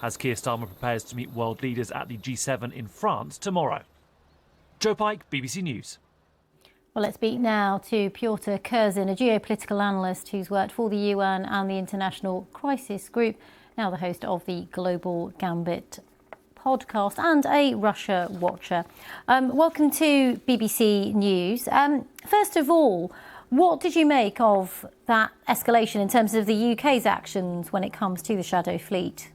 as Keir Starmer prepares to meet world leaders at the G7 in France tomorrow. Joe Pike, BBC News. Well, let's speak now to Pyotr Kurzin, a geopolitical analyst who's worked for the UN and the International Crisis Group, now the host of the Global Gambit podcast and a Russia watcher. Welcome to BBC News. First of all, what did you make of that escalation in terms of the UK's actions when it comes to the Shadow Fleet?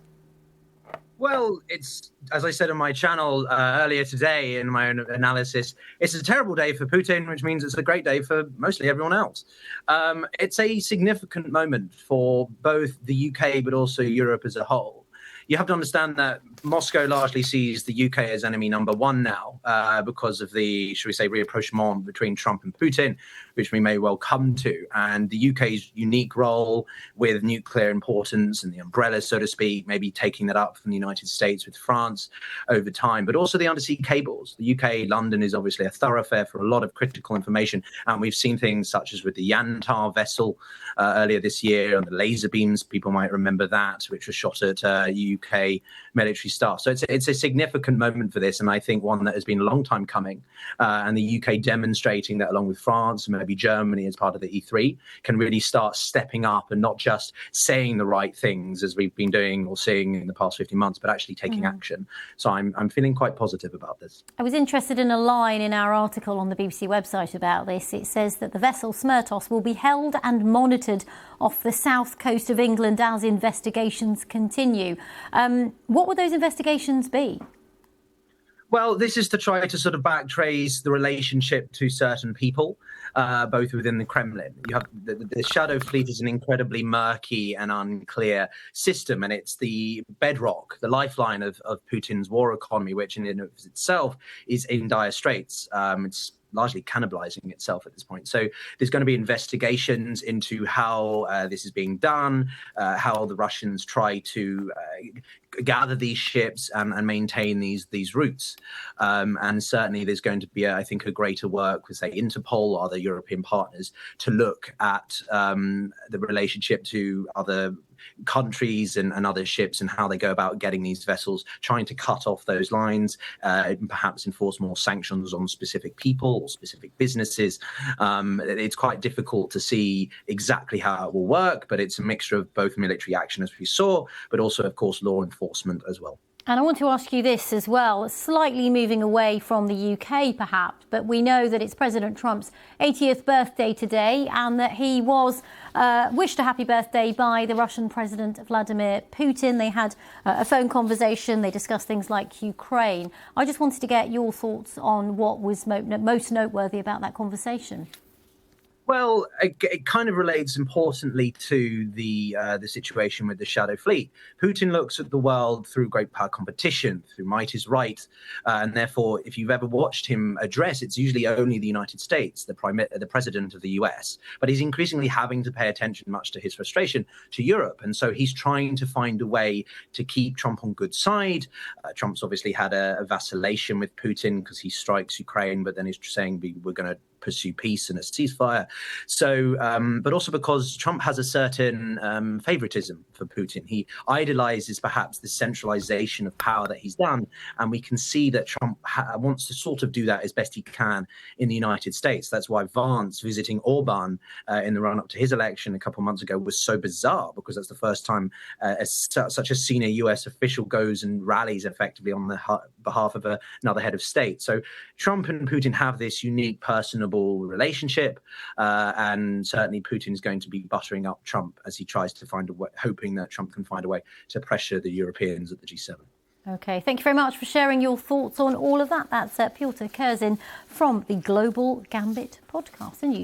Well, it's, as I said on my channel earlier today in my own analysis, it's a terrible day for Putin, which means it's a great day for mostly everyone else. It's a significant moment for both the UK, but also Europe as a whole. You have to understand that Moscow largely sees the UK as enemy number one now because of the, should we say, rapprochement between Trump and Putin, which we may well come to. And the UK's unique role with nuclear importance and the umbrella, so to speak, maybe taking that up from the United States with France over time, but also the undersea cables. The UK, London is obviously a thoroughfare for a lot of critical information. And we've seen things such as with the Yantar vessel earlier this year and the laser beams, people might remember that, which was shot at UK military staff. So it's a significant moment for this, and I think one that has been a long time coming. And the UK demonstrating that, along with France and maybe Germany as part of the E3, can really start stepping up and not just saying the right things as we've been doing or seeing in the past 15 months, but actually taking action. So I'm feeling quite positive about this. I was interested in a line in our article on the BBC website about this. It says that the vessel Smertos will be held and monitored off the south coast of England as investigations continue. What would those investigations be? Well, this is to try to sort of backtrace the relationship to certain people, both within the Kremlin. You have the Shadow Fleet is an incredibly murky and unclear system, and it's the bedrock, the lifeline of Putin's war economy, which in and of itself is in dire straits. It's largely cannibalizing itself at this point. So there's going to be investigations into how this is being done, how the Russians try to gather these ships and maintain these routes. And certainly there's going to be, I think, a greater work with, say, Interpol or other European partners to look at the relationship to other countries and other ships and how they go about getting these vessels, trying to cut off those lines, and perhaps enforce more sanctions on specific people or specific businesses. It's quite difficult to see exactly how it will work, but it's a mixture of both military action, as we saw, but also, of course, law enforcement as well. And I want to ask you this as well, slightly moving away from the UK perhaps, but we know that it's President Trump's 80th birthday today and that he was wished a happy birthday by the Russian President Vladimir Putin. They had a phone conversation, they discussed things like Ukraine. I just wanted to get your thoughts on what was most noteworthy about that conversation. Well, it kind of relates importantly to the situation with the Shadow Fleet. Putin looks at the world through great power competition, through might is right. And therefore, if you've ever watched him address, it's usually only the United States, the president of the US. But he's increasingly having to pay attention, much to his frustration, to Europe. And so he's trying to find a way to keep Trump on good side. Trump's obviously had a vacillation with Putin because he strikes Ukraine, but then he's saying we're going to pursue peace and a ceasefire. So, but also because Trump has a certain favoritism for Putin. He idolizes perhaps the centralization of power that he's done. And we can see that Trump wants to sort of do that as best he can in the United States. That's why Vance visiting Orban in the run-up to his election a couple of months ago was so bizarre, because that's the first time such a senior US official goes and rallies effectively on the behalf of another head of state. So Trump and Putin have this unique personal relationship, and certainly Putin is going to be buttering up Trump as he tries to find a way, hoping that Trump can find a way to pressure the Europeans at the G7. Okay, thank you very much for sharing your thoughts on all of that. That's Pyotr Kurzin from the Global Gambit podcast. And you